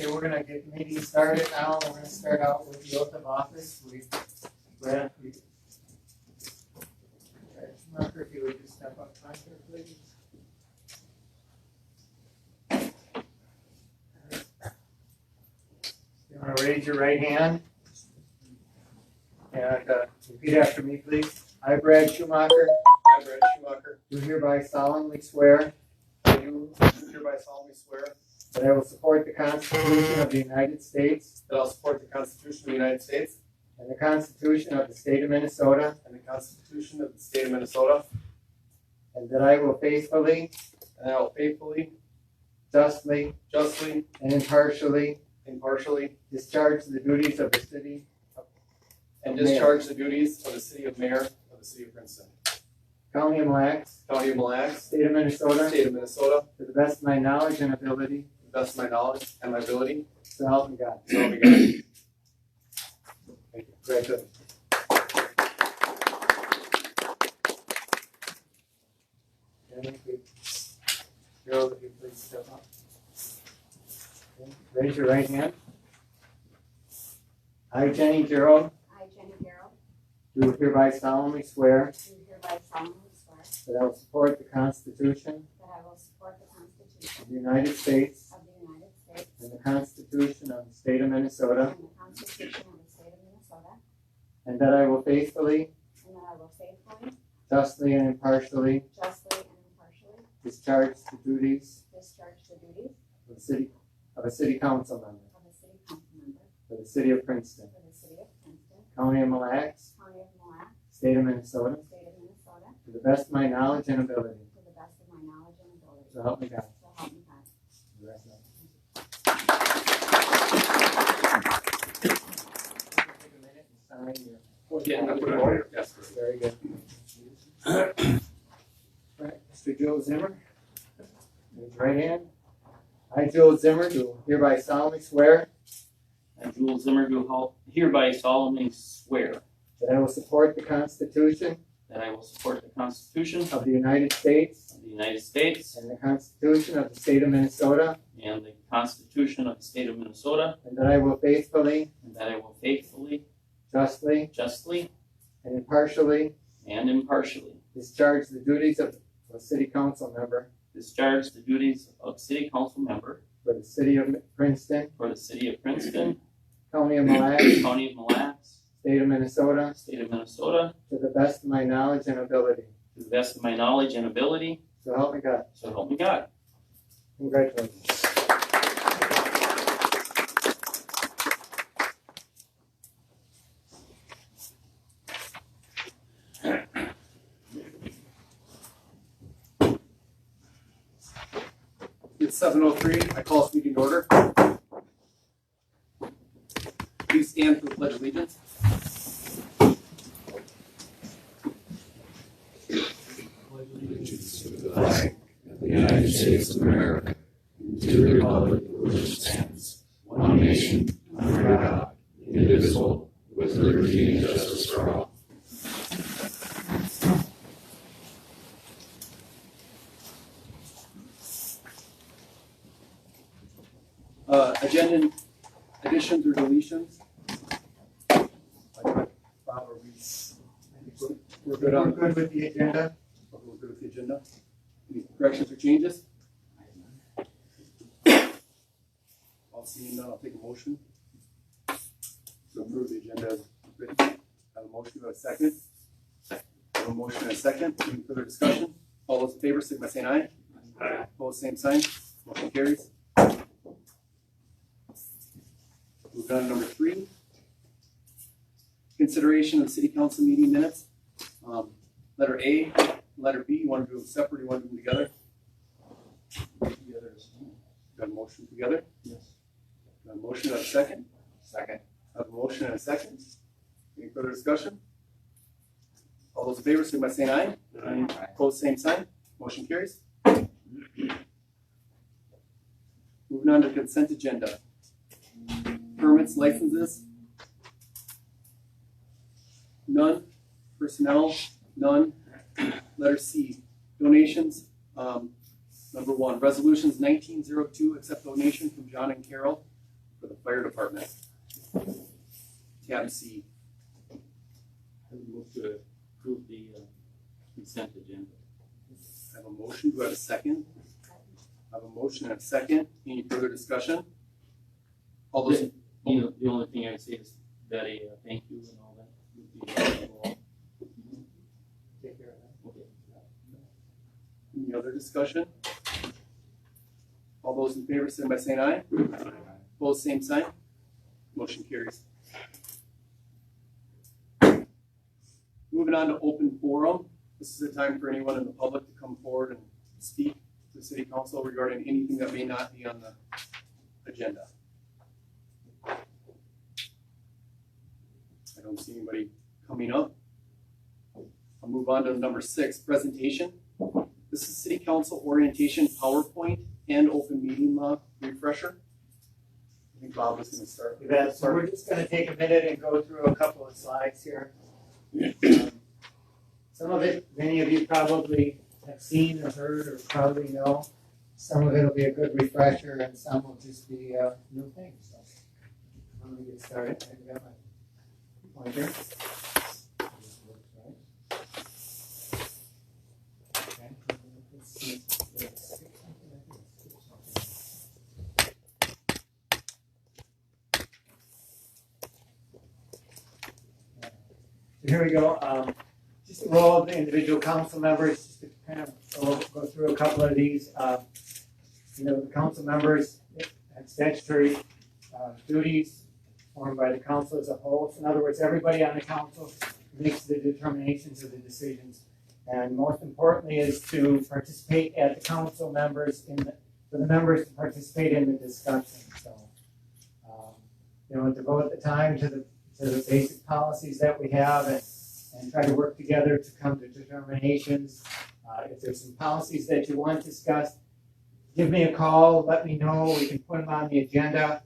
Okay, we're gonna get meeting started now. We're gonna start out with the oath of office. Brad, Marker, if you would just step up front here, please. You wanna raise your right hand and repeat after me, please. I, Brad Schumacher, do hereby solemnly swear that I will support the Constitution of the United States That I'll support the Constitution of the United States and the Constitution of the State of Minnesota, and the Constitution of the State of Minnesota, and that I will faithfully, justly, and impartially discharge the duties of the city and Mayor. discharge the duties of the City of Mayor of the City of Princeton, County of Mille Lacs, County of Mille Lacs, State of Minnesota, State of Minnesota, to the best of my knowledge and ability, to the best of my knowledge and my ability, so help me God. so help me God. Thank you. Very good. Gerald, if you please step up. Okay. Raise your right hand. I, Jenny Gerald, do hereby solemnly swear that I will support the Constitution of the United States and the Constitution of the State of Minnesota, and that I will faithfully, justly, and impartially discharge the duties of a city council member for the city of Princeton, County of Mille Lacs, State of Minnesota, to the best of my knowledge and ability. So help me God. Take a minute and sign your Yes. Very good. Right, Mr. Joe Zimmer. Raise your right hand. I, Joe Zimmer, do hereby solemnly swear I, Joel Zimmer, do hereby solemnly swear that I will support the Constitution that I will support the Constitution of the United States of the United States and the Constitution of the State of Minnesota, and the Constitution of the State of Minnesota, and that I will faithfully, and that I will faithfully, justly, and impartially discharge the duties of a city council member discharge the duties of City Council member for the city of Princeton, for the City of Princeton, County of Mille Lacs, County of Mille Lacs, State of Minnesota, State of Minnesota, to the best of my knowledge and ability. to the best of my knowledge and ability, So help me God. so help me God. Congratulations. It's 7:03. I call this meeting to order. Please stand for the Pledge of Allegiance. Allegiance to the flag of the United States of America, and to the republic for which it stands, one nation, under God, indivisible, with liberty and justice for all. Agenda additions or deletions? Bob, we're good on. We're good with the agenda. We're good with the agenda. Any corrections or changes? I'll see none. I'll take a motion to approve the agenda as written. I have a motion. Do I have a second? I have a motion and a second. Any further discussion? All those in favor, signify by saying aye. Aye. Opposed, same sign. Motion carries. Move on to number 3. Consideration of city council meeting minutes. Letter A, letter B, you want to do them separate, you want to do them together? Got a motion together? Yes. Got a motion and a second? Second. I have a motion and a second. Any further discussion? All those in favor, signify by saying aye. Aye. Opposed, same sign. Motion carries. Moving on to consent agenda. Permits, licenses? None. Personnel? None. Letter C, donations. Number 1, resolutions 1902, accept donation from John and Carol for the fire department. Tab C. I would move to approve the consent agenda. I have a motion. Do I have a second? I have a motion and a second. Any further discussion? All those. You know, the only thing I say is that a thank you and all that would be helpful. Take care of that. Okay. Any other discussion? All those in favor, signify by saying aye. Opposed, same sign. Motion carries. Moving on to open forum. This is a time for anyone in the public to come forward and speak to the city council regarding anything that may not be on the agenda. I don't see anybody coming up. I'll move on to number 6, presentation. This is city council orientation PowerPoint and open meeting law refresher. I think Bob was going to start. You bet. So we're just going to take a minute and go through a couple of slides here. Some of it, many of you probably have seen or heard or probably know. Some of it will be a good refresher, and some will just be new things. So I'm going to get started. I've got my pointer. Okay. Let's see. So here we go. Just the role of the individual council members, just to kind of go through a couple of these. The council members have statutory duties formed by the council as a whole. So in other words, everybody on the council makes the determinations of the decisions. And most importantly is to participate at the council members for the members to participate in the discussion. So, devote the time to the basic policies that we have and try to work together to come to determinations. If there's some policies that you want discussed, give me a call, let me know, we can put them on the agenda.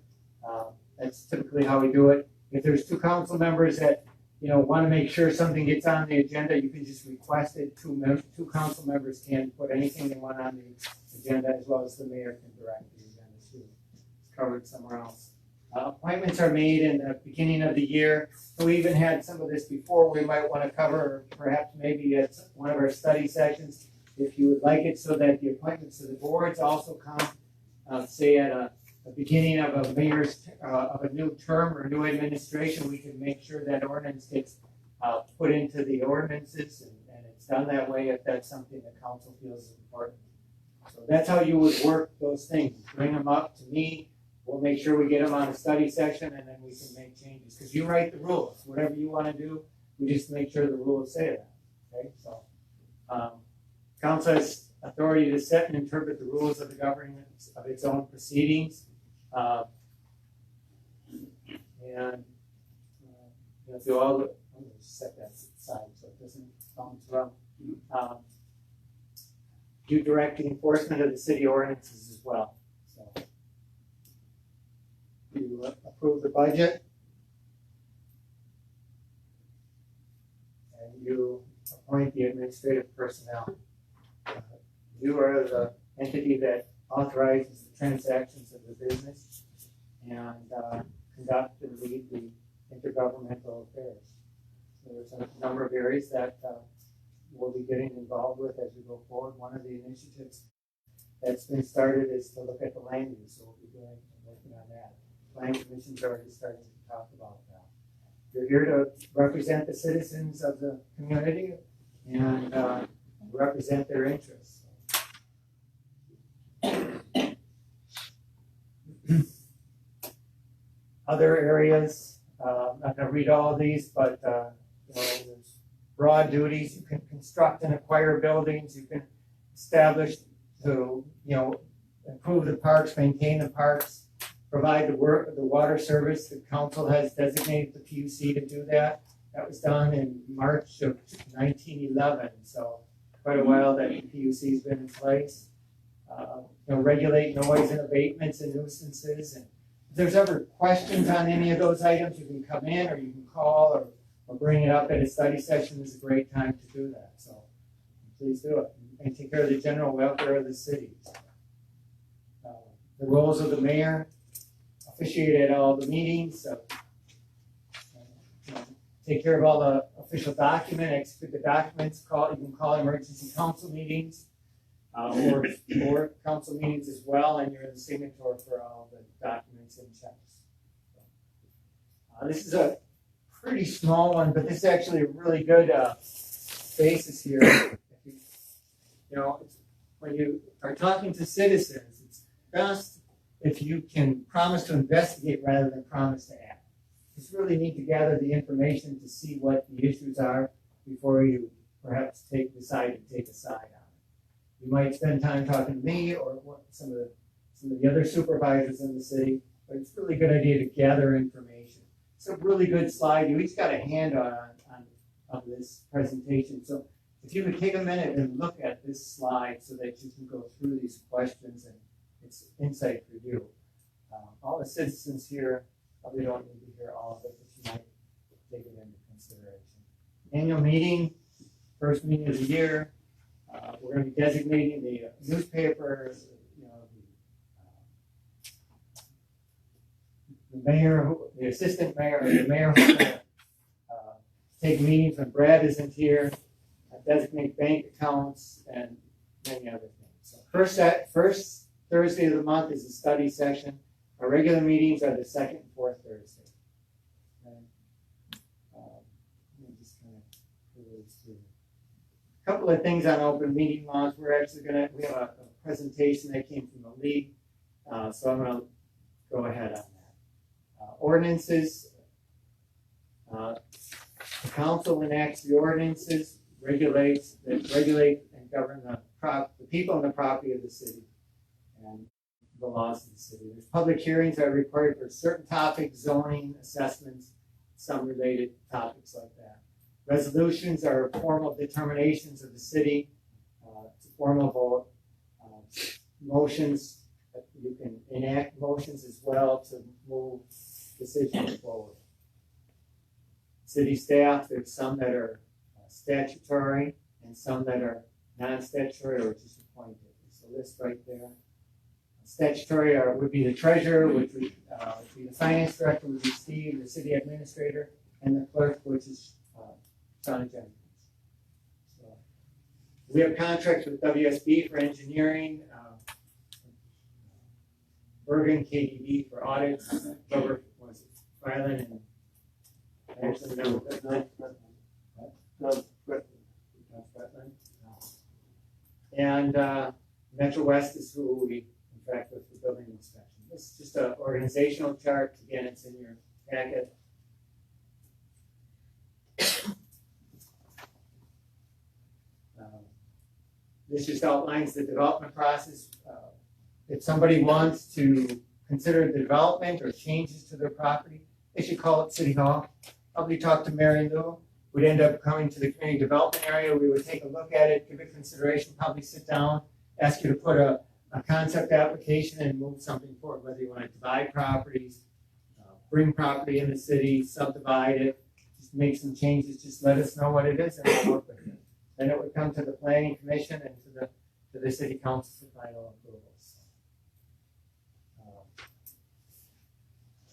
That's typically how we do it. If there's 2 council members that want to make sure something gets on the agenda, you can just request it. 2 council members can put anything they want on the agenda, as well as the mayor can direct the agenda too. It's covered somewhere else. Appointments are made in the beginning of the year. So we even had some of this before. We might want to cover, perhaps maybe at one of our study sessions, if you would like it, so that the appointments to the boards also come, say at a beginning of a mayor's of a new term or new administration. We can make sure that ordinance gets put into the ordinances, and it's done that way if that's something the council feels is important. So that's how you would work those things. Bring them up to me. We'll make sure we get them on a study session, and then we can make changes. Because you write the rules. Whatever you want to do, we just make sure the rules say that. Okay, so council has authority to set and interpret the rules of the government of its own proceedings, do all the. I'm going to set that aside so it doesn't bounce around. Do direct the enforcement of the city ordinances as well. So. You approve the budget, and you appoint the administrative personnel. You are the entity that authorizes the transactions of the business and conduct and lead the intergovernmental affairs. So there's a number of areas that we'll be getting involved with as we go forward. One of the initiatives that's been started is to look at the land use, so we'll be working on that. Planning Commission's already starting to talk about that. You're here to represent the citizens of the community and represent their interests. Other areas, I'm not going to read all of these, but there's broad duties. You can construct and acquire buildings. You can establish to improve the parks, maintain the parks, provide the water service. The council has designated the PUC to do that. That was done in March of 1911, so quite a while that the PUC has been in place. Regulate noise and abatements and nuisances. And if there's ever questions on any of those items, you can come in or you can call or bring it up at a study session. Is a great time to do that. So please do it and take care of the general welfare of the city. The roles of the mayor. officiate at all the meetings, so, take care of all the official execute the documents, you can call emergency council meetings, or council meetings as well, and you're the signator for all the documents and checks. This is a pretty small one, but this is actually a really good basis here. When you are talking to citizens, it's best if you can promise to investigate rather than promise to act. You just really need to gather the information to see what the issues are before you perhaps decide to take a side on it. You might spend time talking to me or some of the other supervisors in the city, but it's a really good idea to gather information. It's a really good slide. You each got a handout on this presentation. So if you could take a minute and look at this slide so that you can go through these questions and it's insight for you. All the citizens here probably don't need to hear all of it, but you might take it into consideration. Annual meeting, first meeting of the year. We're going to be designating the newspaper, the mayor, the assistant mayor, or the mayor who's going to take meetings when Brad isn't here, designate bank accounts, and many other things. So first Thursday of the month is a study session. Our regular meetings are the second and fourth Thursday. Okay. Let me just kind of go through. A couple of things on open meeting laws. We have a presentation that came from the league, so I'm going to go ahead on that. Ordinances. The council enacts the ordinances, regulate and govern the people and the property of the city and the laws of the city. There's public hearings that are required for certain topics, zoning, assessments, some related topics like that. Resolutions are formal determinations of the city. It's a formal vote. Motions, you can enact motions as well to move decisions forward. City staff, there's some that are statutory and some that are non-statutory or just appointed. There's a list right there. Statutory would be the treasurer, which would be the finance director, would be Steve, the city administrator, and the clerk, which is John Jenkins. So we have contracts with WSB for engineering, Bergen, KDB for audits, Robert was Ryland, and actually and Metro West is who we contract with for building inspection. This is just an organizational chart. Again, it's in your packet. This just outlines the development process. If somebody wants to consider the development or changes to their property, they should call it City Hall. Probably talk to Mary Lou. We'd end up coming to the community development area. We would take a look at it, give it consideration, probably sit down, ask you to put a concept application and move something forward, whether you want to divide properties, bring property in the city, subdivide it, just make some changes, just let us know what it is and we'll work with it. Then it would come to the planning commission and to the city council for final approvals.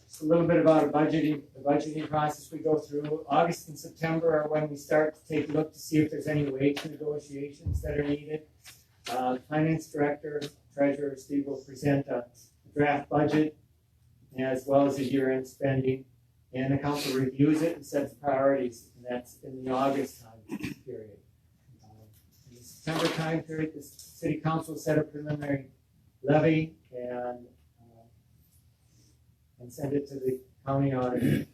Just a little bit about the budgeting process we go through. August and September are when we start to take a look to see if there's any wage negotiations that are needed. The finance director, treasurer, Steve will present a draft budget as well as a year-end spending, and the council reviews it and sets priorities, and that's in the August time period. In the September time period, the city council set a preliminary levy and send it to the county auditor.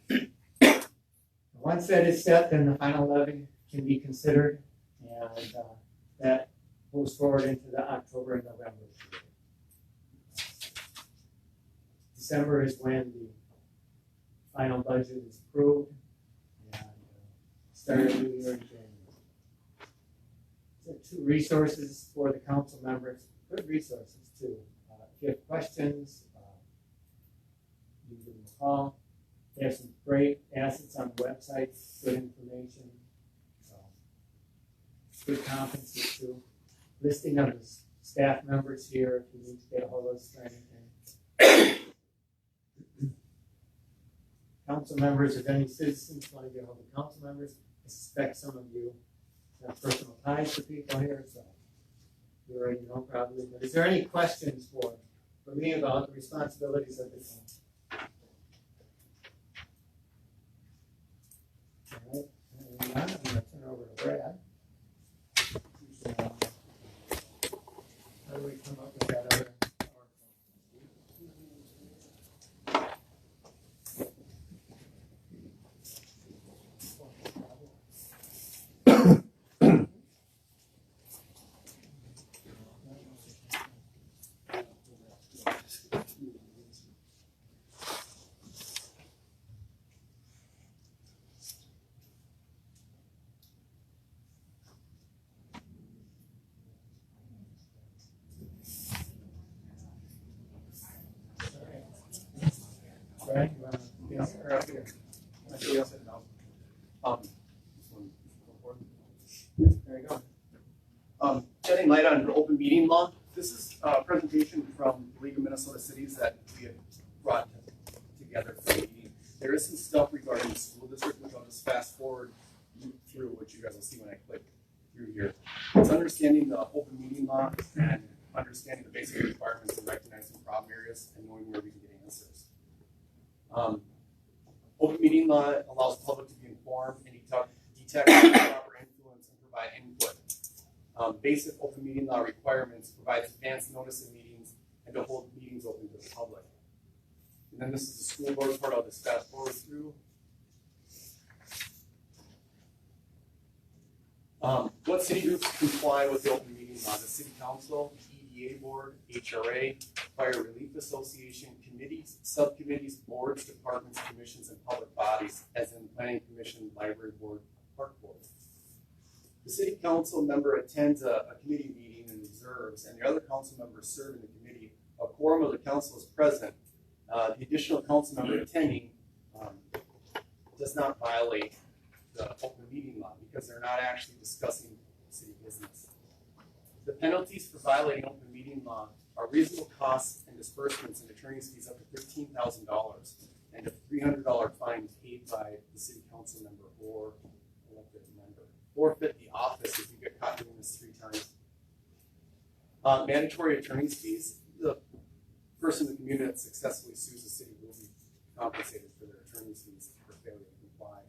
Once that is set, then the final levy can be considered, and that moves forward into the October and November period. December is when the final budget is approved, and start a new year in January. So 2 resources for the council members, good resources too. If you have questions, you give them a call. They have some great assets on the website, good information. So, good conferences too. Listing of the staff members here if you need to get a hold of us for anything. council members, if any citizens want to get hold of council members, I suspect some of you have personal ties to people here, so you already know probably. But is there any questions for me about the responsibilities of the council? All right, and I'm going to turn over to Brad. How do we come up with that other? Brad, you want to be up or up here? There you go. Shedding light on open meeting law. This is a presentation from the League of Minnesota Cities that we have brought together for the meeting. There is some stuff regarding the school district, which I'll just fast forward through, which you guys will see when I click through here. It's understanding the open meeting law and understanding the basic requirements and recognizing problem areas and knowing where we can get answers. Open meeting law allows the public to be informed and detect proper influence and provide input. Basic open meeting law requirements provides advance notice of meetings and to hold meetings open to the public. And then this is the school board part. I'll just fast forward through. What city groups comply with the open meeting law? The city council, EDA board, HRA, Fire Relief Association, committees, subcommittees, boards, departments, commissions, and public bodies, as in planning commission, library board, park board. The city council member attends a committee meeting and observes, and the other council members serve in the committee. A quorum of the council is present. The additional council member attending does not violate the open meeting law because they're not actually discussing city business. The penalties for violating open meeting law are reasonable costs and disbursements and attorney's fees up to $15,000 and a $300 fine paid by the city council member or elected member. Forfeit the office if you get caught doing this 3 times. Mandatory attorney's fees. The person in the community that successfully sues the city will be compensated for their attorney's fees for failure to comply.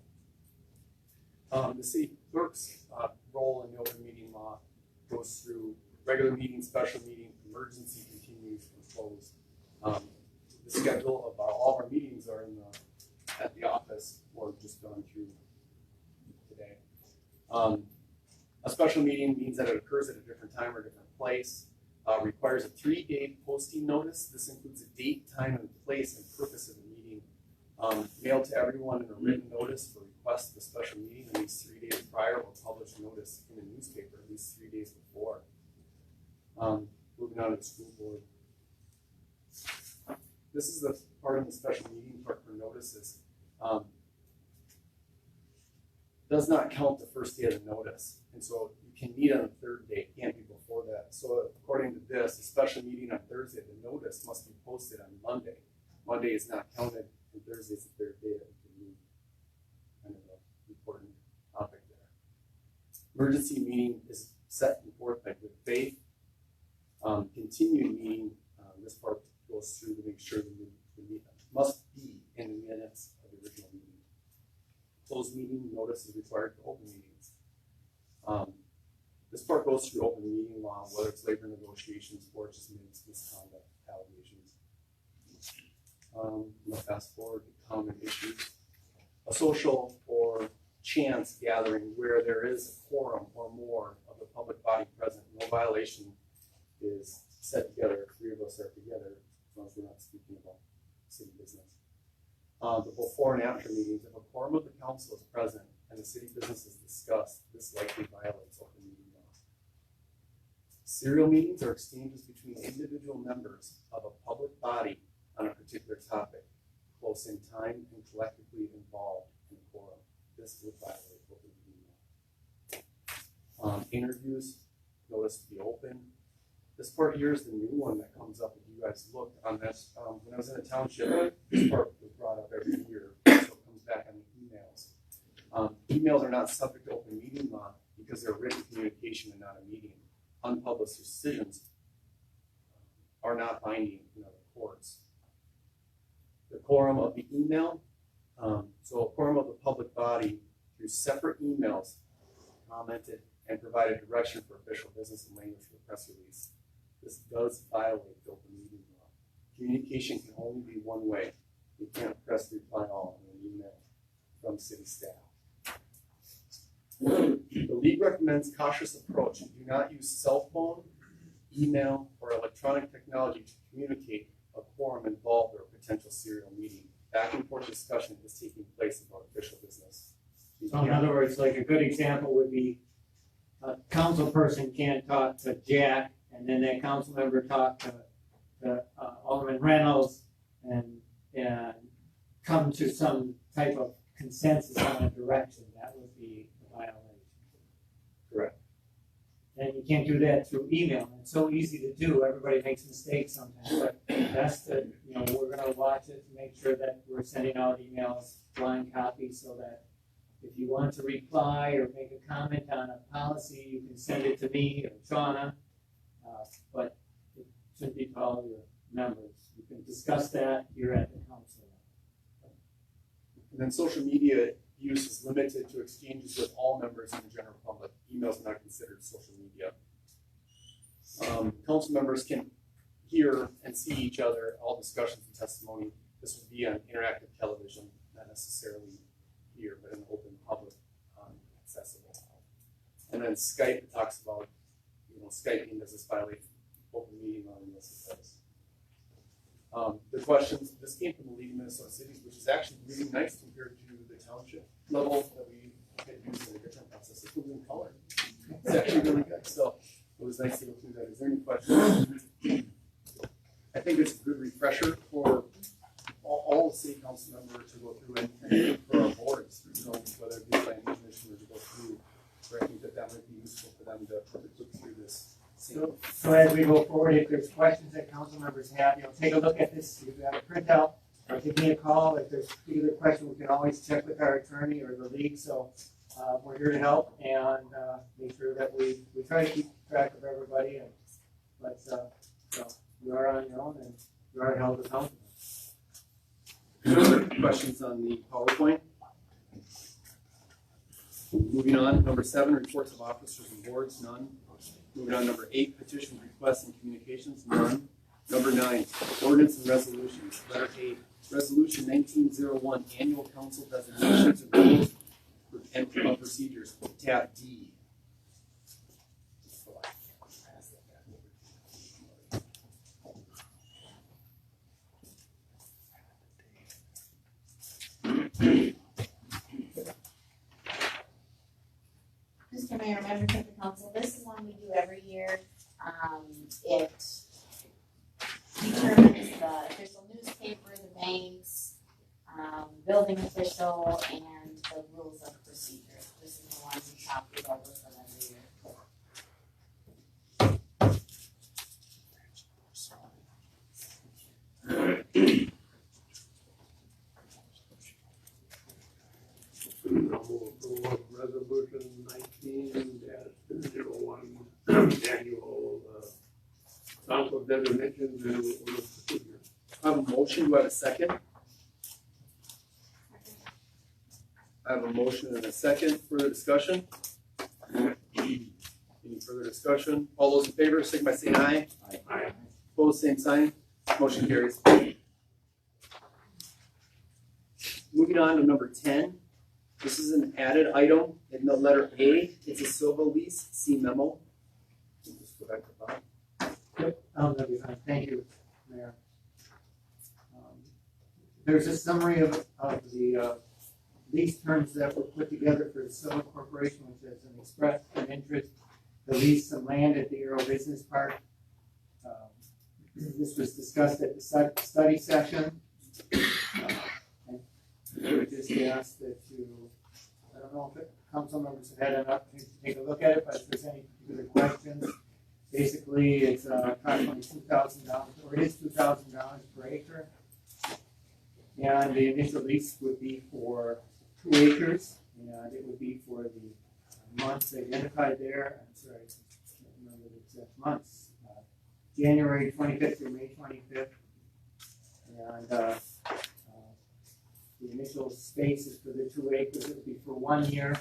The city clerk's role in the open meeting law goes through regular meeting, special meeting, emergency, continues, and closed. The schedule of all of our meetings are in at the office or just gone through today. A special meeting means that it occurs at a different time or different place. Requires a 3-day posting notice. This includes a date, time, and place and purpose of the meeting. Mailed to everyone in a written notice for request of a special meeting at least 3 days prior or published notice in a newspaper at least 3 days before. Moving on to the school board. This is the part of the special meeting part for notices. Does not count the first day of the notice. And so you can meet on the 3rd day, it can't be before that. So according to this, a special meeting on Thursday, the notice must be posted on Monday. Monday is not counted, and Thursday is the 3rd day that we can meet. Kind of an important topic there. Emergency meeting is set and forth by good faith. Continuing meeting, this part goes through to make sure the meeting must be in the minutes of the original meeting. Closed meeting notice is required for open meetings. This part goes through open meeting law, whether it's labor negotiations or just misconduct allegations. I'm going to fast forward to common issues. A social or chance gathering where there is a quorum or more of the public body present, no violation is set together. 3 of us are together, as long as we're not speaking about city business. The before and after meetings, if a quorum of the council is present and the city business is discussed, this likely violates open meeting law. Serial meetings are exchanges between individual members of a public body on a particular topic, close in time and collectively involved in a quorum. This would violate open meeting law. Interviews, notice to be open. This part here is the new one that comes up if you guys looked on this. When I was in a township, this part was brought up every year. So back on the emails. Emails are not subject to open meeting law because they're written communication and not a meeting. Unpublished decisions are not binding in other courts. The quorum of the email, so a quorum of the public body through separate emails commented and provided direction for official business and language for the press release. This does violate the open meeting law. Communication can only be one way. You can't press reply all in an email from city staff. The league recommends cautious approach. Do not use cell phone, email, or electronic technology to communicate a quorum involved or a potential serial meeting. Back and forth discussion is taking place about official business. So in other words, like a good example would be a council person can't talk to Jack, and then that council member talk to Alderman Reynolds and come to some type of consensus on a direction. That would be a violation. Correct. And you can't do that through email. It's so easy to do. Everybody makes mistakes sometimes, but that's the, we're gonna watch it to make sure that we're sending out emails, blind copies, so that if you want to reply or make a comment on a policy, you can send it to me or Shauna, but it should be to all your members. You can discuss that here at the council. And then social media use is limited to exchanges with all members in the general public. Emails are not considered social media. Council members can hear and see each other, all discussions and testimony. This would be on interactive television, not necessarily here, but in the open public, accessible. And then Skype talks about, Skyping, does this violate open meeting law? Yes, it does. The questions, this came from the League of Minnesota Cities, which is actually really nice compared to the township level that we had used in a different process. This was in color. It's actually really good. So it was nice to go through that. Is there any questions? I think it's a good refresher for all the city council members to go through and for our boards, whether it be planning commission or to go through. So I think that might be useful for them to look through this. So as we go forward, if there's questions that council members have, take a look at this. If you have a printout, or give me a call. If there's a particular question, we can always check with our attorney or the league. So we're here to help and make sure that we try to keep track of everybody. But so you are on your own and you are held accountable. Questions on the PowerPoint? Moving on, number 7, reports of officers and boards, none. Moving on, number 8, petitions, requests, and communications, none. Number 9, ordinance and resolutions. Letter 8, resolution 1901, annual council designations and rules and procedures. Tab D. Mr. Mayor, members of the council, this is one we do every year. It determines the official newspaper, the banks, building official, and the rules of procedure. This is the one we copied over from every year. Resolution 19-01, annual council designations and rules of procedure. I have a motion. Do I have a second? I have a motion and a second. Further discussion? Any further discussion? All those in favor, signify by saying aye. Aye. Opposed, same sign. Motion carries. Moving on to number 10. This is an added item in the letter A. It's a Silva lease. See memo. Just go back to the bottom. Yep, that'll be fine. Thank you, Mayor. There's a summary of the lease terms that were put together for the Silva Corporation, which has an express an interest to lease some land at the Aero Business Park. This was discussed at the study session. And we would just ask that you, I don't know if council members have had an opportunity to take a look at it, but if there's any particular questions, basically it's approximately $2,000, or it is $2,000 per acre. And the initial lease would be for 2 acres, and it would be for the months identified there. I'm sorry, I can't remember the exact months. January 25th through May 25th. And the initial space is for the 2 acres. It would be for 1 year.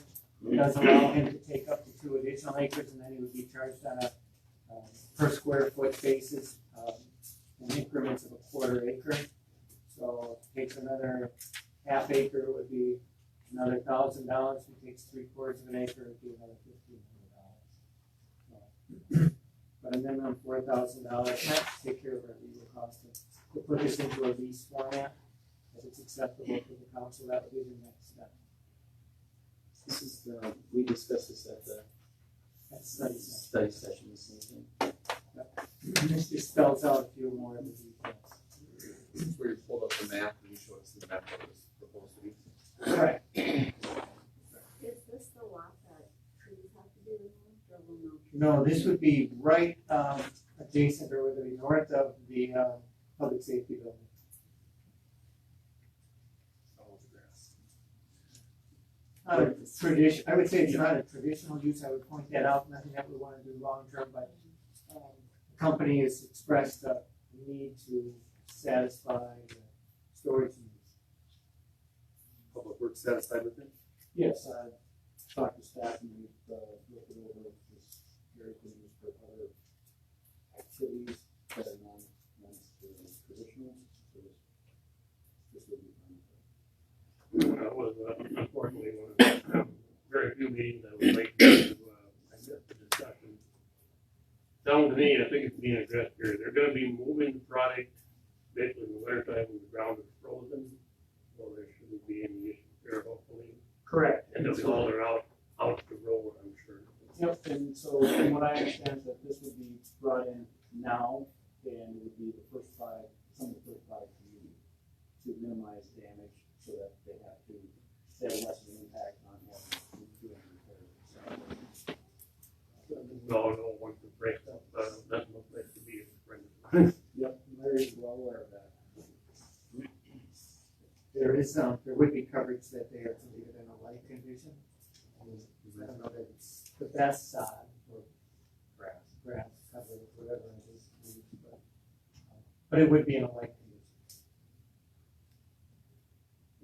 It does allow him to take up to 2 additional acres, and then he would be charged on a per square foot basis in increments of a 1/4 acre. So if he takes another half acre, it would be another $1,000. If he takes 3/4 of an acre, it would be another $1,500. But a minimum $4,000, not to take care of our legal costs, to put this into a lease format, if it's acceptable to the council, that would be the next step. This is, we discussed this at the That's study session. study session this evening. This just spells out a few more of the details. This is where you pulled up the map and you showed us the map that was proposed to be. Correct. Is this the lot that trees have to be removed or will No, this would be right adjacent or would be north of the public safety building. Oh, the grass. Not a tradition, I would say it's not a traditional use, I would point that out, nothing that we want to do long term, but the company has expressed a need to satisfy the storage needs. Public Works satisfied with it? Yes, I talked to staff and we've looked it over, this area can be used for other activities that are non-traditional, so this would be fine. I was unfortunately one of the very few meetings I was late to, I guess, the discussion. Sounds to me, I think it's being addressed here, they're gonna be moving the product basically in the winter time when the ground is frozen, so there shouldn't be any issues there hopefully. Correct. And they'll be hauling out the road, I'm sure. Yep, and so from what I understand is that this would be brought in now, and it would be the first 5, some of the first 5 community to minimize damage so that they have less of an impact on having to do any repairs. We all know once it breaks up, that's no place to be in the spring. Yep, Larry's well aware of that. There is there would be coverage that they are to leave it in a light condition. I don't know that it's the best sod or grass cover, whatever it is, but it would be in a light condition.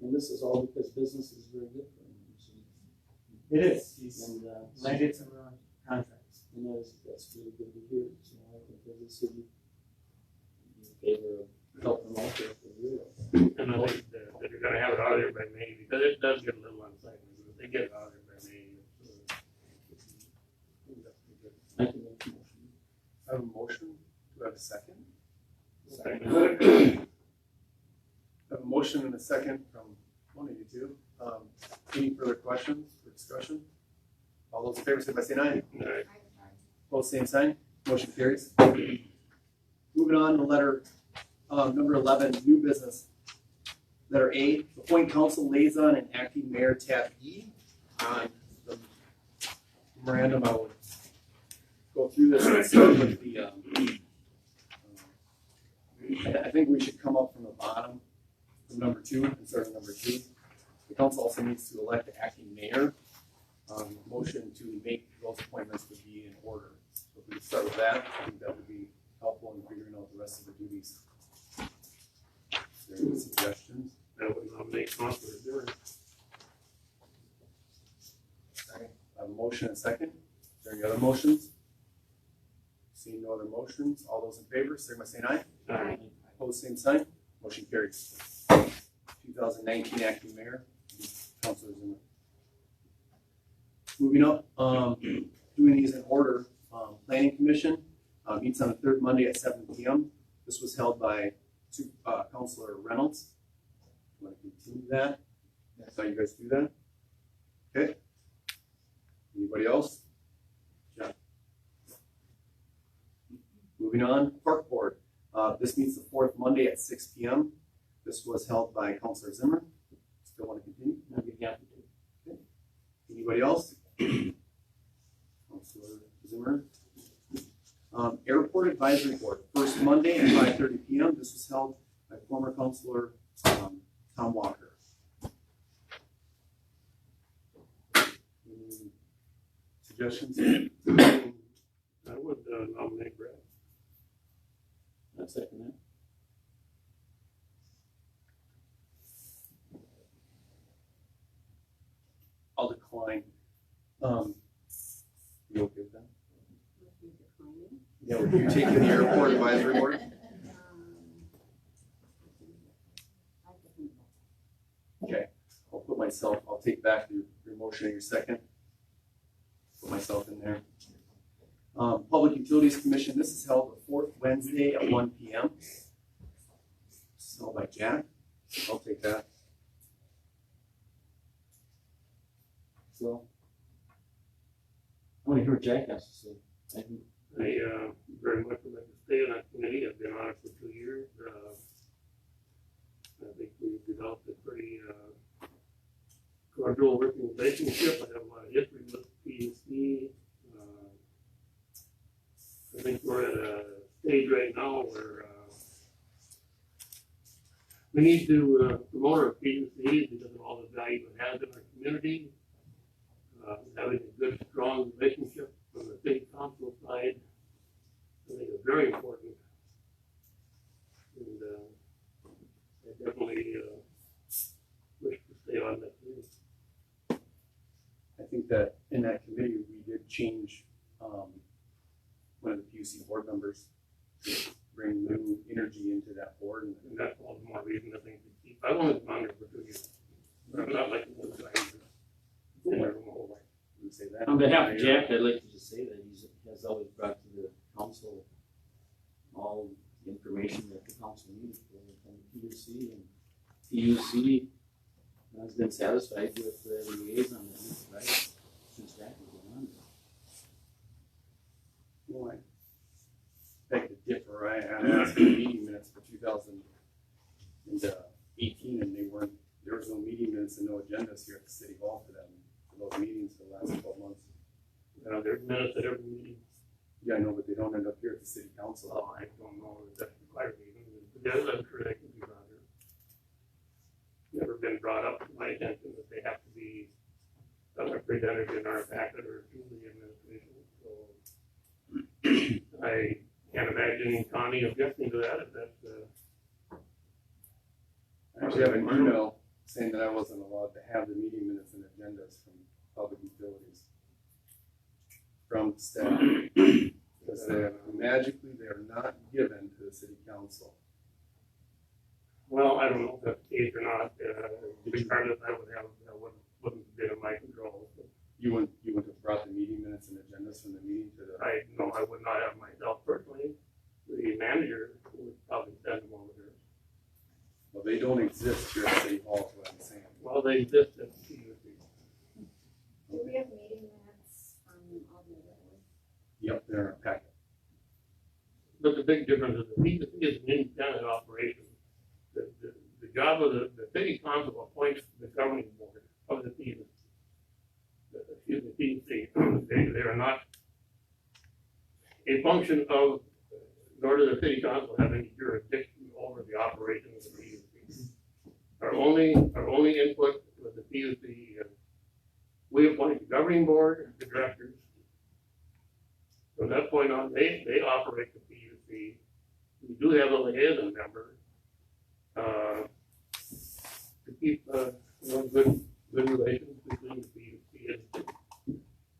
And this is all because business is very good for him. So, It is, he's and, landed some contracts. and that's really good to hear, so I think that the city is in favor of helping out there for real. And I think that you're gonna have it out of there by May, because it does get a little unsightly, but if they get it out of there by May, I can make a motion. I have a motion. Do I have a second? it's. I have a motion and a second from one of you two. Any further questions or discussion? All those in favor say by saying aye. Alright. Both same sign. Motion carries. Moving on to letter number 11, new business. Letter A, appoint council liaison and acting mayor tab E. On the memorandum, I will go through this and start with the. I think we should come up from the bottom, from number 2, and start with number 2. The council also needs to elect the acting mayor. Motion to make those appointments would be in order. So if we could start with that, I think that would be helpful in figuring out the rest of the duties. Is there any suggestions? I would nominate Counselor Zimmer. I have a motion and a second. Is there any other motions? Seeing no other motions, all those in favor, say by saying aye. Aye. Opposed, same sign. Motion carries. 2019 acting mayor, Councilor Zimmer. Moving up, doing these in order. Planning Commission meets on the 3rd Monday at 7 p.m. This was held by Councilor Reynolds. Want to continue that? That's how you guys do that. Okay. Anybody else? John. Moving on, Park Board. This meets the 4th Monday at 6 p.m. This was held by Councilor Zimmer. Still want to continue? I'd be happy to. Okay. Anybody else? Councilor Zimmer. Airport Advisory Board, 1st Monday at 5:30 p.m. This was held by former Councilor Tom Walker. Any suggestions? I would nominate Brad. I second that. I'll decline. You okay with that? Yeah, would you take the airport advisory board? Okay, I'll take back your motion in your second. Put myself in there. Public Utilities Commission, this is held the fourth Wednesday at 1 p.m. So by Jack, I'll take that. So, I want to hear what Jack has to say. Thank you. I very much would like to stay on that committee. I've been on it for 2 years. I think we've developed a pretty cordial working relationship. I have a lot of history with PUC. I think we're at a stage right now where we need to promote our PUC because of all the value it has in our community. Having a good, strong relationship from the city council side, I think is very important. And I definitely wish to stay on that committee. I think that in that committee, we did change one of the PUC board members to bring new energy into that board. And that's all the more reason I think to keep. I've only been on there for 2 years. But I'm not like the old guy. Been there my whole life. Would say that. On behalf of Jack, I'd like to just say that he has always brought to the council all the information that the council needs from the PUC, and PUC has been satisfied with the liaison that he's provided since Jack has been on. Well, I beg to differ. I asked for meeting minutes for 2018, and there was no meeting minutes and no agendas here at the city hall for those meetings for the last 12 months. There's minutes at every meeting. Yeah, I know, but they don't end up here at the city council. Oh, I don't know if that's required meeting. I'm sure they can be brought here. Never been brought up to my attention that they have to be presented in our packet or to the administration. So I can't imagine Connie objecting to that if that's I actually have an email saying that I wasn't allowed to have the meeting minutes and agendas from public utilities from staff because they are not given to the city council. well, I don't know if that's the case or not. Regardless, that wouldn't have been in my control. You wouldn't have brought the meeting minutes and agendas from the meeting to the. I would not have myself personally. The manager would probably send them over there. Well, they don't exist here at City Hall, is what I'm saying. Well, they exist at the PUC. Do we have meeting minutes from all the other ones? Yep, they're in our packet. But the big difference is the PUC is an independent operation. The job of the city council appoints the governing board of the PUC. They are not a function of, nor does the city council have any jurisdiction over the operation of the PUC. Our only input with the PUC is we appoint the governing board, the directors. From that point on, they operate the PUC. We do have a liaison member to keep good relations between the PUC and.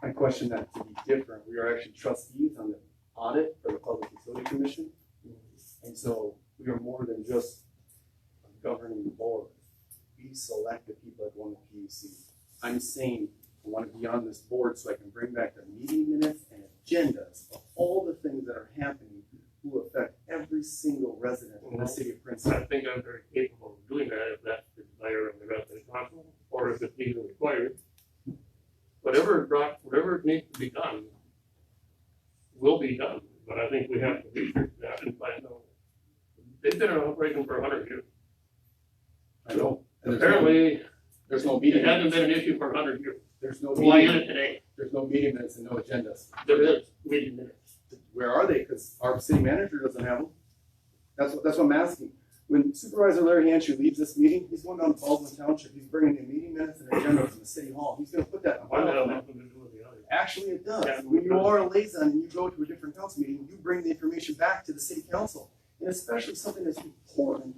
I question that to be different. We are actually trustees on the audit for the Public Utility Commission. And so we are more than just a governing board. We select the people that go on the PUC. I'm saying I want to be on this board so I can bring back the meeting minutes and agendas of all the things that are happening who affect every single resident in the city of Princeton. I think I'm very capable of doing that if that's the desire of the rest of the council, or if it's even required. Whatever needs to be done will be done, but I think we have to research that and find out. They've been in operation for 100 years. I know. And Apparently, there's no meeting it hasn't minutes. been an issue for 100 years. There's no Why is meeting. it today? There's no meeting minutes and no agendas. There is meeting minutes. Where are they? Because our city manager doesn't have them. That's what I'm asking. When Supervisor Larry Hanshu leaves this meeting, he's going down to Baldwin Township, he's bringing in meeting minutes and agendas from the city hall, he's gonna put that in One file. has nothing to do with the other. Actually, it does. Yeah. When you are a liaison and you go to a different council meeting, you bring the information back to the city council. And especially something that's important,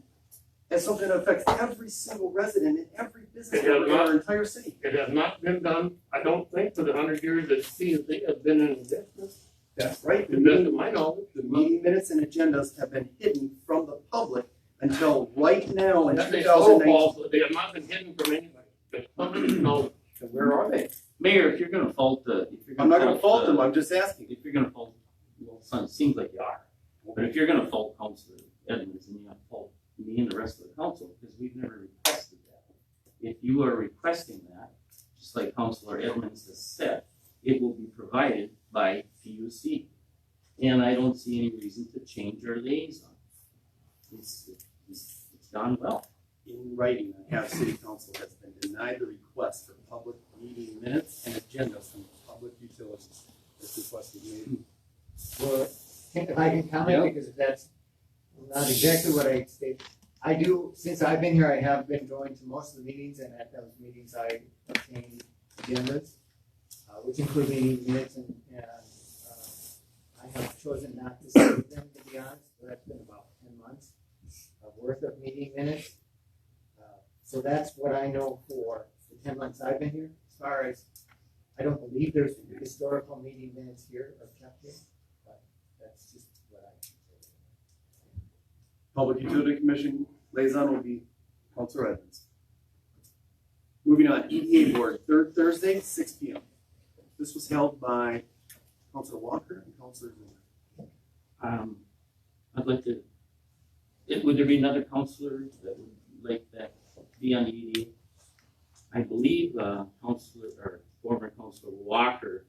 as something that affects every single resident in every business It does in not. our entire city. It has not been done, I don't think, for the 100 years that CSD has been in existence, That's right. to the best of my knowledge. The meeting minutes and agendas have been hidden from the public until right now in That is so 2019. false, they have not been hidden from anybody. The public knows. Where are they? Mayor, if you're gonna fault the, if you're I'm gonna not gonna fault them, I'm just asking. If you're gonna fault, well, it seems like you are, but if you're gonna fault Councilor Edmonds, then you have to fault me and the rest of the council, because we've never requested that. If you are requesting that, just like Councilor Edmonds has said, it will be provided by PUC. And I don't see any reason to change our liaison. It's gone well. In writing, I have city council has been denied the request for public meeting minutes and agendas from public utilities. This request was made. Well, if I can comment, because if that's not exactly what I stated. I do, since I've been here, I have been going to most of the meetings, and at those meetings, I obtain agendas, which include meeting minutes, and I have chosen not to save them, to be honest, but that's been about 10 months of worth of meeting minutes. So that's what I know for the 10 months I've been here. As far as, I don't believe there's historical meeting minutes here or kept here, but that's just what I can say. Public Utility Commission liaison will be Councilor Evans. Moving on, EDA Board, third Thursday, 6 p.m. This was held by Councilor Walker and Councilor Zimmer. I'd like to, would there be another councilor that would like that be on the EDA? I believe former Councilor Walker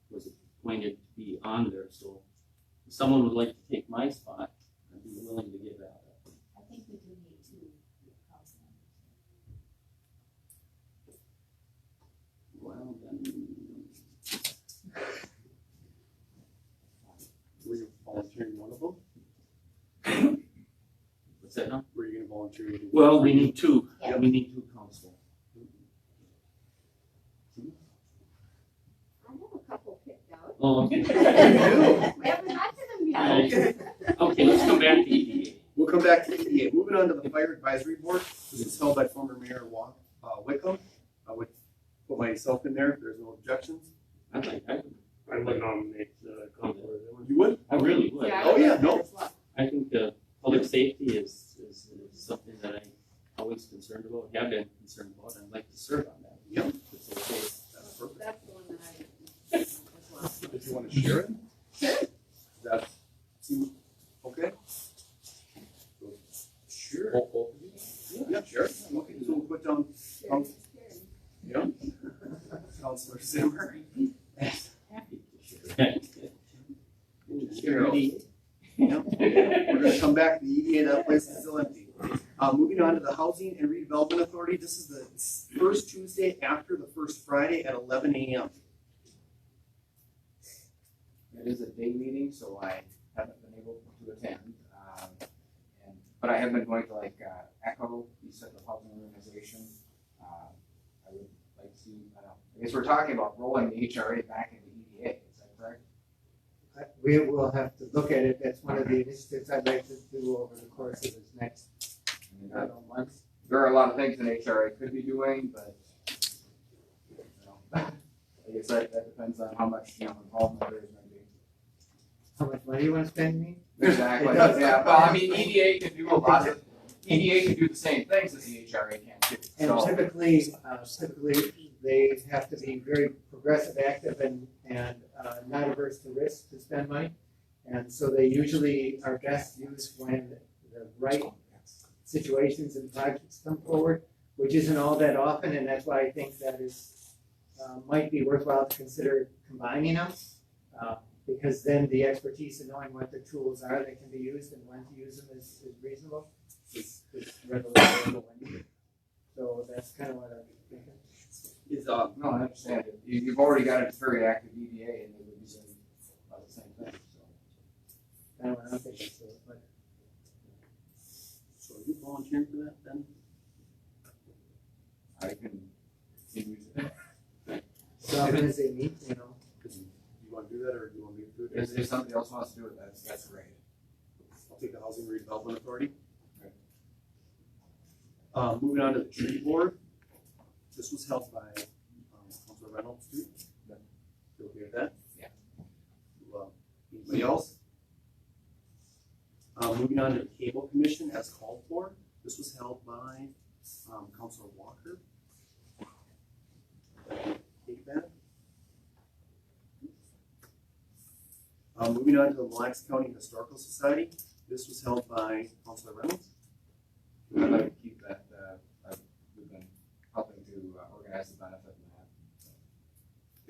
was appointed to be on there, so if someone would like to take my spot, I'd be willing to give that up. I think we do need two council members. Well, then, Were you volunteering one of them? what's that now? Were you going to volunteer? Well, we need two. Yeah. We need two council. I have a couple picked out. Oh, okay. We haven't got to them yet. Okay, let's come back to EDA. We'll come back to EDA. Moving on to the Fire Advisory Board. This was held by former Mayor Wickham. I would put myself in there if there's no objections. I I would nominate Councilor Zimmer. You would? I really would. Oh, yeah, no. I think public safety is something that I'm always concerned about, have been concerned about, and I'd like to serve on that. Yep. It's okay. That's perfect. That's the one that I as well. If you want to share it? Does that seem okay? Sure. Yeah, sure. Okay, so we'll put down yeah. Councilor Zimmer. Happy to share. Carol. Yeah. We're gonna come back to the EDA, that place is still empty. Moving on to the Housing and Redevelopment Authority, this is the first Tuesday after the first Friday at 11 a.m. It is a day meeting, so I haven't been able to attend. But I have been going to ECHO, the Central Housing Organization. I would like to, I guess we're talking about rolling the HRA back into EDA, is that correct? We will have to look at it. That's one of the initiatives I'd like to do over the course of this next month. There are a lot of things that HRA could be doing, but I guess that depends on how much involvement there is going to be. How much money you want to spend, me? Exactly. Yeah. Well, I mean, EDA can do a lot of. EDA can do the same things that the HRA can too. And So, typically they have to be very progressive, active, and not averse to risk to spend money. And so they usually are best used when the right situations and projects come forward, which isn't all that often, and that's why I think that is might be worthwhile to consider combining them. Because then the expertise in knowing what the tools are that can be used and when to use them is reasonable. It's readily available when needed. So that's kind of what I'm thinking. Is no, I understand it. You've already got a very active EDA, and they would be doing about the same thing. So. Kind of what I'm thinking. So, but often as they meet, you know. Do you wanna do that, or do you want me to do it? If somebody else wants to do it, that's great. I'll take the Housing Redevelopment Authority. Moving on to the tree board. This was held by, Councilor Reynolds too. You okay with that? Yeah. Anybody else? Moving on to the cable commission as called for. This was held by, Councilor Walker. Take that. Moving on to the Mille Lacs County Historical Society. This was held by Councilor Reynolds. I'd like to keep that, we've been helping to organize the benefit in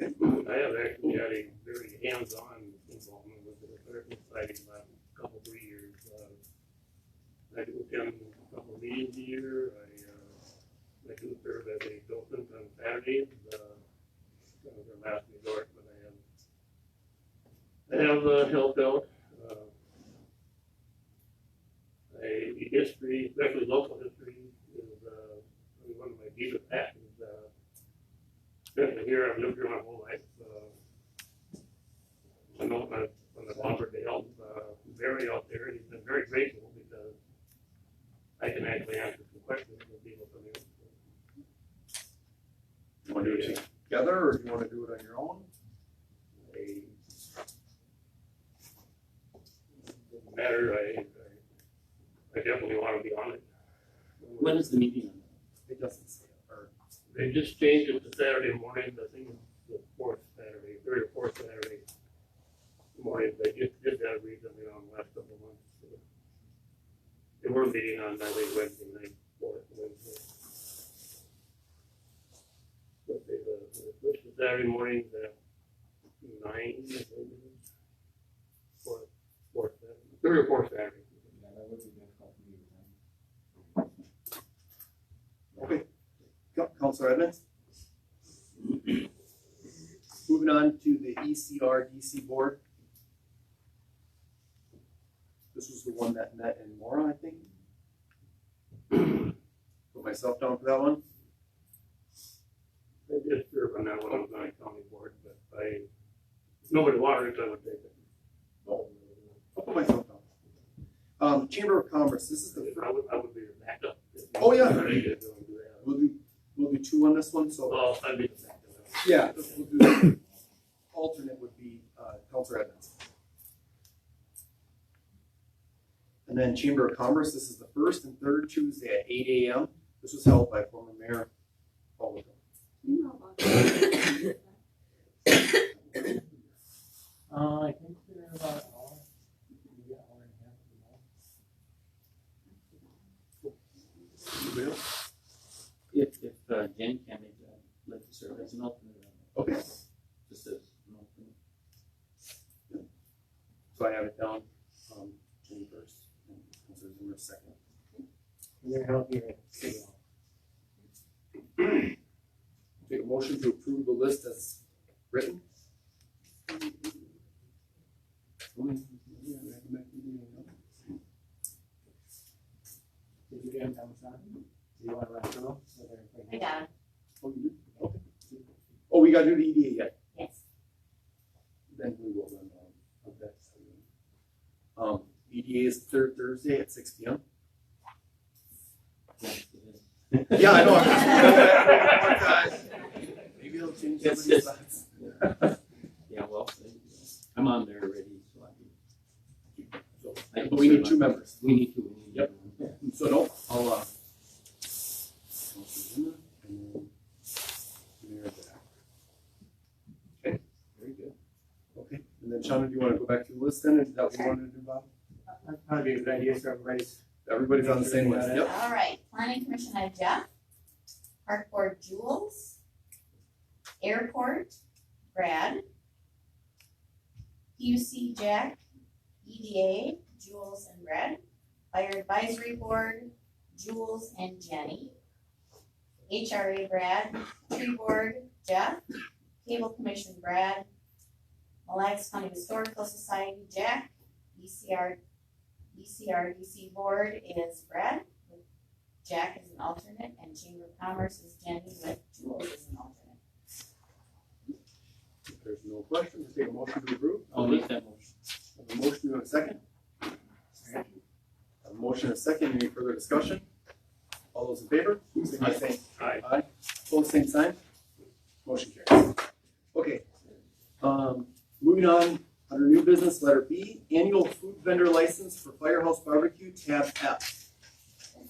that. I have actually had a very hands-on involvement with the Historical Society the last couple, 3 years. I do attend a couple of meetings a year. I do serve as a docent on Saturdays, kind of their last resort, but I have helped out. The history, especially local history, is one of my deepest passions. Especially here, I've lived here my whole life. I know when the Lombard Dale, Barry out there, he's been very grateful because I can actually answer some questions when people come in. You wanna do it together, or do you wanna do it on your own? Doesn't matter, I definitely want to be on it. When is the meeting on that? It doesn't say, or, They just changed it to Saturday morning, I think it's the fourth Saturday, third or fourth Saturday morning. They just did that recently on the last couple of months. So they were meeting on, I think, Wednesday night, fourth Wednesday. But they, switched to Saturday mornings at 9, I think it is. Fourth Saturday, third or fourth Saturday. Yeah, that would be difficult for you then. okay. Councilor Edmonds? Moving on to the ECRDC board. This was the one that met in Mora, I think. Put myself down for that one. I did serve on that one on the county board, but if nobody wanted it, I would take it. I'll put myself down. Chamber of Commerce, this is the I would be the backup. Oh, yeah. Ready to do that. we'll do 2 on this one, so. Well, I'd be the backup. Yeah, we'll do that. Alternate would be, Councilor Edmonds. And then Chamber of Commerce, this is the first and third Tuesday at 8 a.m. This was held by former Mayor Paul Whittle. You know about that. I think they're about an hour, maybe an hour and a half Anybody else? If Jan can make that, like to serve as an alternate. Okay, Just as an alternate. so I have it down, Jimmy first, and Councilor Zimmer second. and they're held here at City Hall. Take a motion to approve the list as written. Did you get them down, Sean? Do you want to run through them? So they're I got it, Oh, you did? Okay. Oh, we gotta do the EDA yet. yes. Then we will run on that. EDA is the third Thursday at 6 p.m. Yeah, I know. Maybe it'll change somebody's thoughts. Yeah, well, I'm on there already, so I can. But we need 2 members. We need to. Yep. So no, I'll, Councilor Zimmer and then Mayor Jack. Okay, Very good. okay. And then Shauna, do you want to go back to the list then? Is that what you wanted to do, Bob? That'd probably be a good idea so Everybody's on the same list. Yep. All right, planning commission, I have Jeff. Park board, Jules. Airport, Brad. PUC, Jack. EDA, Jules and Brad. Fire advisory board, Jules and Jenny. HRA, Brad. Tree board, Jeff. Cable commission, Brad. Mille Lacs County Historical Society, Jack. ECRDC board is Brad, with Jack as an alternate, and Chamber of Commerce is Jenny with Jules as an alternate. If there's no questions, we'll take a motion to approve. I'll make that motion. Have a motion and a second. A motion and a second. Any further discussion? All those in favor? Signify by saying Aye. aye. Opposed, same sign. Motion carries. Okay. Moving on, under new business, letter B, annual food vendor license for Firehouse Barbecue, tab F.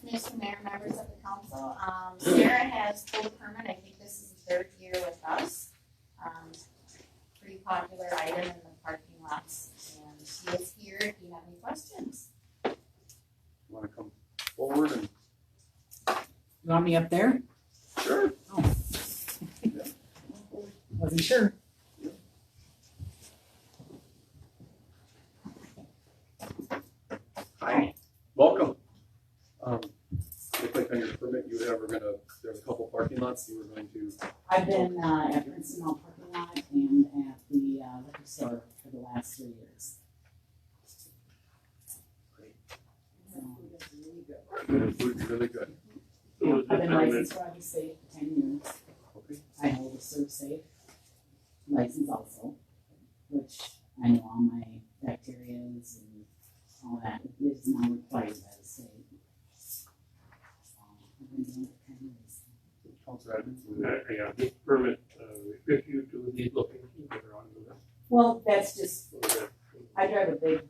Mr. Mayor, members of the council, Sarah has full permit, I think this is the third year with us. Pretty popular item in the parking lots, and she is here if you have any questions. Want to come forward and? You want me up there? Sure. Wasn't sure. Hi. Welcome. Looked like on your permit you were there's a couple parking lots you were going to. I've been at Princeton Jan parking lot and at the liquor store for the last 3 years. The food's really good. So is I've this been an licensed for Ivy Safe for 10 years. Okay. I hold a Serve Safe license also, which I know all my bacteria and all that is now required by the state. I've been doing it for 10 years. Councilor Edmonds. Yeah, this permit restricts you to these locations that are on the list. Well, that's just, So that- I drive a big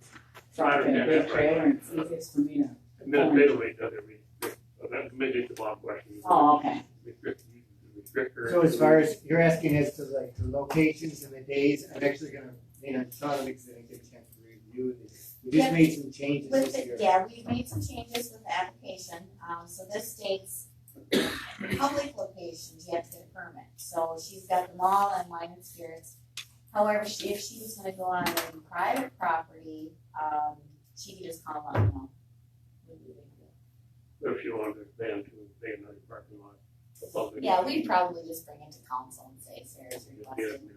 truck and a big trailer and it's easiest for me to. Administratively, does it restrict, so that's maybe the Bob question. Oh, okay. Restrict her. So as far as, you're asking as to like the locations and the days, I'm actually gonna, tell them because I didn't get a chance to review this. We just Yeah. made some changes With this year. yeah, we've made some changes with the application, so this states public locations, you have to get a permit. So she's got them all on wine and spirits. However, if she was gonna go on a private property, she could just call them, If you wanted to ban to stay in another parking lot. the public- Yeah, we'd probably just bring it to council and say Sarah's Yeah, requested.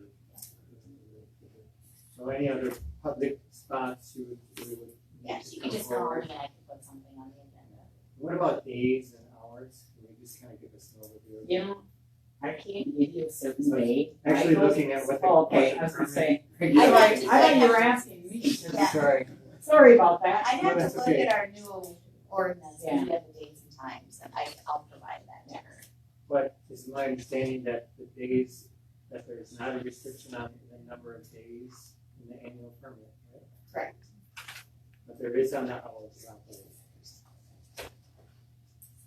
So any other public spots you would. Yeah, she could just call me and I could put something on the agenda. What about days and hours? Can you just kind of give us an overview? You know, I can't give you a certain date. Actually I know- looking at what the. Oh, okay, I was gonna say, I like- thought you were asking me. Yeah. Sorry. Sorry about that. I'd have that's to look okay. at our new ordinance, Yeah. and get the dates and times, and I'll provide that to her. But it's my understanding that the days, that there's not a restriction on the number of days in the annual permit, right? Correct. But there is on the hours of operation.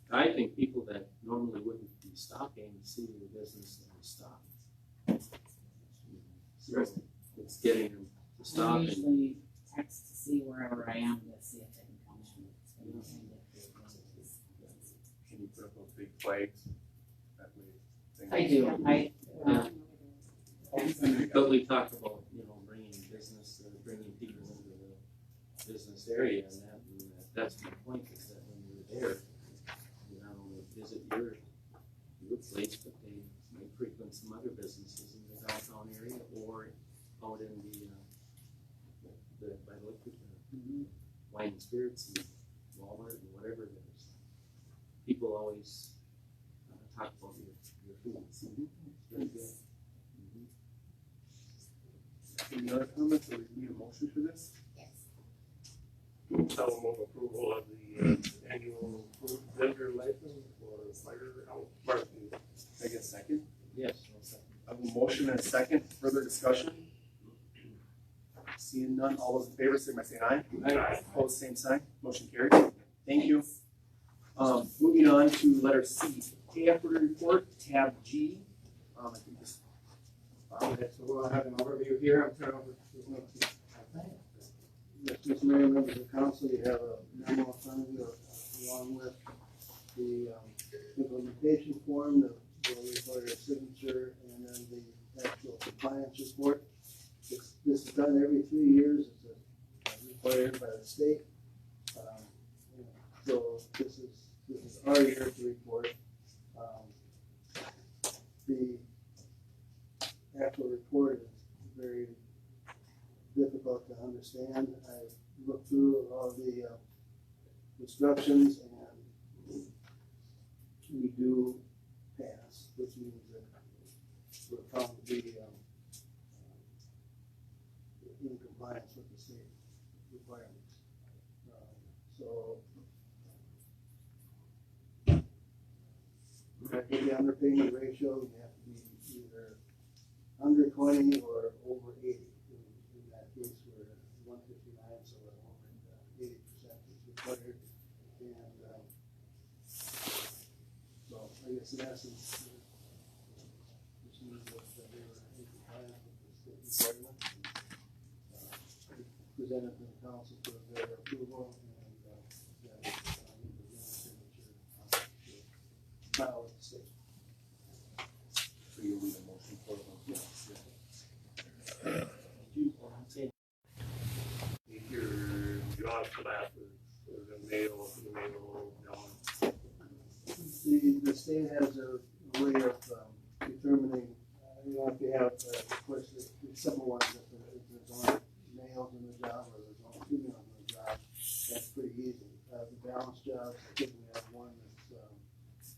I think people that normally wouldn't be stopping see the business and stop. So it's getting them to I stop and usually text to see wherever I am to see if they can come in. Can you put up those big flags? That way things- I do, But we talked about, bringing business, bringing people into the business area and that's my point, is that when you're there, you not only visit your place, but they might frequent some other businesses in the downtown area or out in by the liquor, wine and spirits and Walmart and whatever it is. People always talk about your foods. Very good. Any other comments, or we need a motion for this? Yes. I'll move approval of the annual food vendor license for Firehouse Barbecue. Can I get a second? Yes. I have a motion and a second, further discussion? Seeing none, all those in favor, signify by saying aye. Aye. Opposed, same sign, motion carried. Thank you. Moving on to letter C, pay equity report, tab G. I think this. Okay, so we'll have an overview here. I'm turning over to. Yes, Mr. Mayor, members of the council, you have a memo in front of you along with the implementation form that will require a signature and then the actual compliance report. This is done every 3 years, it's required by the state. So this is our year to report. The actual report is very difficult to understand. I looked through all the instructions and we do pass, which means that we're found to be in compliance with the state requirements. So with the underpayment ratio, you have to be either under 20 or over 80. In that case, we're at 159, so we're over 80% is required. And so I guess in essence, this means that they were in compliance with the state requirement. Presented to the council for their approval, and that need the signature file with the state. So you need a motion for them? If your job classes, or the male, female, young, The state has a way of determining, if you have, of course, the simple ones, if there's only males in the job or there's only females in the job, that's pretty easy. The balance jobs, I think we have one that's,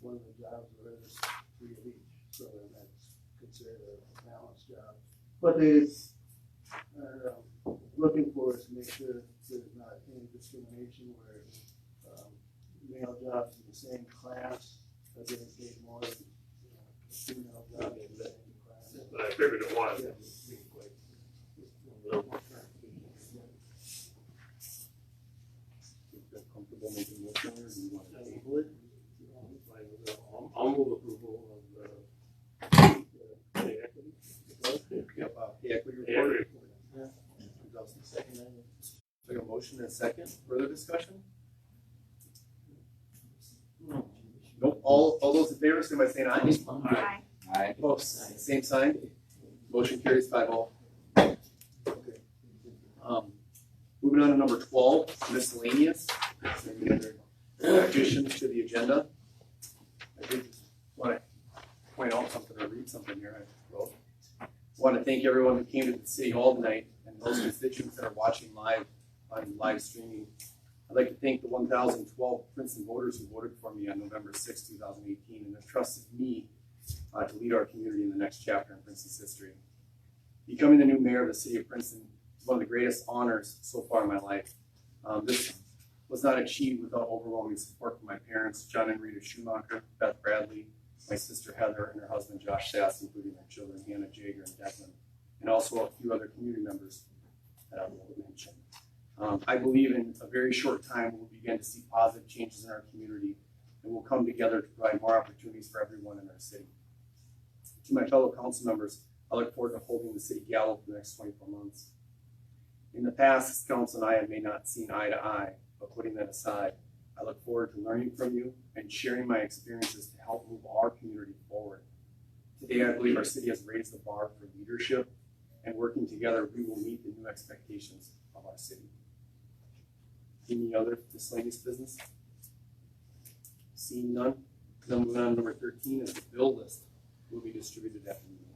one of the jobs where there's 3 of each, so that's considered a balance job. But they are looking for us to make sure that there's not any discrimination where male jobs in the same class are getting paid more than female jobs in the same class. but I figured it was. Yeah. If you're comfortable making a motion, or do you want to table it? I'll move approval of the equity. Yep, the equity Yeah, report. Take a motion and a second, further discussion? Nope, all those in favor, say by saying aye. Aye. Aye. Opposed, same sign, motion carries 5-0. Okay. Moving on to number 12, miscellaneous. Any other additions to the agenda? I did want to point out something or read something here I wrote. I want to thank everyone who came to the city hall tonight and those constituents that are watching live on live streaming. I'd like to thank the 1,012 Princeton voters who voted for me on November 6, 2018 and have trusted me to lead our community in the next chapter in Princeton's history. Becoming the new mayor of the city of Princeton is one of the greatest honors so far in my life. This was not achieved without overwhelming support from my parents, John and Rita Schumacher, Beth Bradley, my sister Heather, and her husband Josh Sass, including their children Hannah, Jager, and Declan, and also a few other community members that I won't mention. I believe in a very short time we'll begin to see positive changes in our community and we'll come together to provide more opportunities for everyone in our city. To my fellow council members, I look forward to holding the city gala for the next 24 months. In the past, this council and I have may not seen eye to eye, but putting that aside, I look forward to learning from you and sharing my experiences to help move our community forward. Today, I believe our city has raised the bar for leadership, and working together, we will meet the new expectations of our city. Any other miscellaneous business? Seeing none, then moving on to number 13 is the bill list will be distributed after the meeting.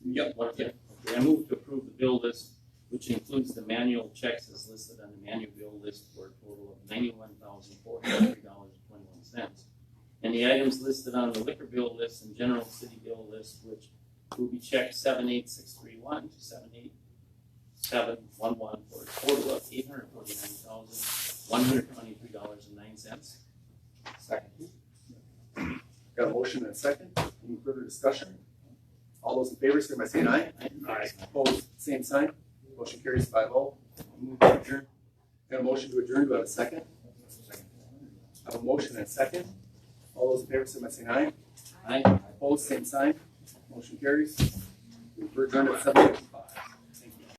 Yep. Okay, I move to approve the bill list, which includes the manual checks as listed on the manual bill list for a total of $91,403.21. And the items listed on the liquor bill list and general city bill list, which will be checked 78631 to 78711 for a total of $849,123.09. Second. Got a motion and a second. Any further discussion? All those in favor, say by saying aye. Aye. Opposed, same sign. Motion carries 5-0. Move to adjourn. Got a motion to adjourn. Do I have a second? I have a motion and a second. All those in favor, say by saying aye. Aye. Opposed, same sign. Motion carries. We're adjourned at 7:55.